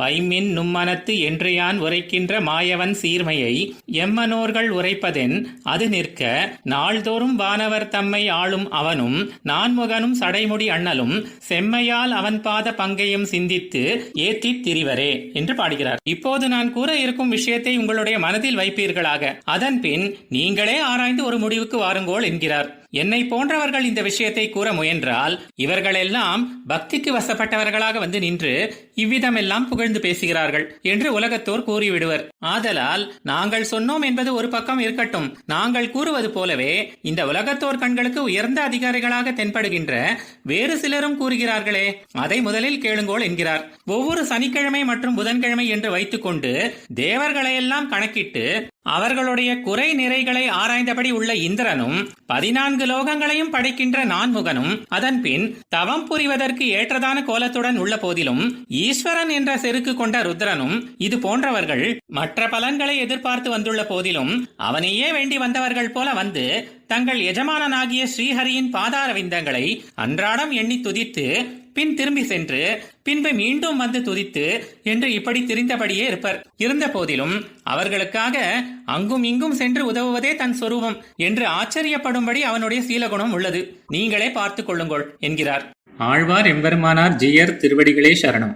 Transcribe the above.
வைமின் நும்மனத்து என்றுயான் உரைக்கின்ற மாயவன் சீர்மையை எம்மனோர்கள் உரைப்பதென் அது நிற்க நாள்தோறும் வானவர் தம்மை ஆளும் அவனும் நான்முகனும் சடைமுடி அண்ணலும் செம்மையால் அவன் பாத பங்கையும் சிந்தித்து ஏற்றித் திரிவரே என்று பாடுகிறார். இப்போது நான் கூற இருக்கும் விஷயத்தை உங்களுடைய மனதில் வைப்பீர்களாக, அதன் பின் நீங்களே ஆராய்ந்து ஒரு முடிவுக்கு வாருங்கோள் என்கிறார். என்னை போன்றவர்கள் இந்த விஷயத்தை கூற முயன்றால் இவர்களெல்லாம் பக்திக்கு வசப்பட்டவர்களாக வந்து நின்று இவ்விதமெல்லாம் புகழ்ந்து பேசுகிறார்கள் என்று உலகத்தோர் கூறிவிடுவர். ஆதலால் நாங்கள் சொன்னோம் என்பது ஒரு பக்கம் இருக்கட்டும், நாங்கள் கூறுவது போலவே இந்த உலகத்தோர் கண்களுக்கு உயர்ந்த அதிகாரிகளாக தென்படுகின்ற வேறு சிலரும் கூறுகிறார்களே, அதை முதலில் கேளுங்கோள் என்கிறார். ஒவ்வொரு சனிக்கிழமை மற்றும் புதன்கிழமை என்று வைத்துக்கொண்டு தேவர்களையெல்லாம் கணக்கிட்டு அவர்களுடைய குறை நிறைகளை ஆராய்ந்தபடி உள்ள இந்திரனும் 14 லோகங்களையும் படைக்கின்ற நான்முகனும் அதன் பின் தவம் புரிவதற்கு ஏற்றதான கோலத்துடன் உள்ள போதிலும் ஈஸ்வரன் என்ற செருக்கு கொண்ட ருத்ரனும் இது போன்றவர்கள் மற்ற பலன்களை எதிர்பார்த்து வந்துள்ள போதிலும் அவனையே வேண்டி வந்தவர்கள் போல வந்து தங்கள் எஜமானனாகிய ஸ்ரீஹரியின் பாதார விந்தங்களை அன்றாடம் எண்ணி துதித்து பின் திரும்பி சென்று பின்பு மீண்டும் வந்து துதித்து என்று இப்படி திரிந்தபடியே இருப்பர். இருந்த போதிலும் அவர்களுக்காக அங்கும் இங்கும் சென்று உதவுவதே தன் சொரூபம் என்று ஆச்சரியப்படும்படி அவனுடைய சீலகுணம் உள்ளது. நீங்களே பார்த்துக் கொள்ளுங்கள் என்கிறார். ஆழ்வார் எம்பெருமானார் ஜீயர் திருவடிகளே சரணம்.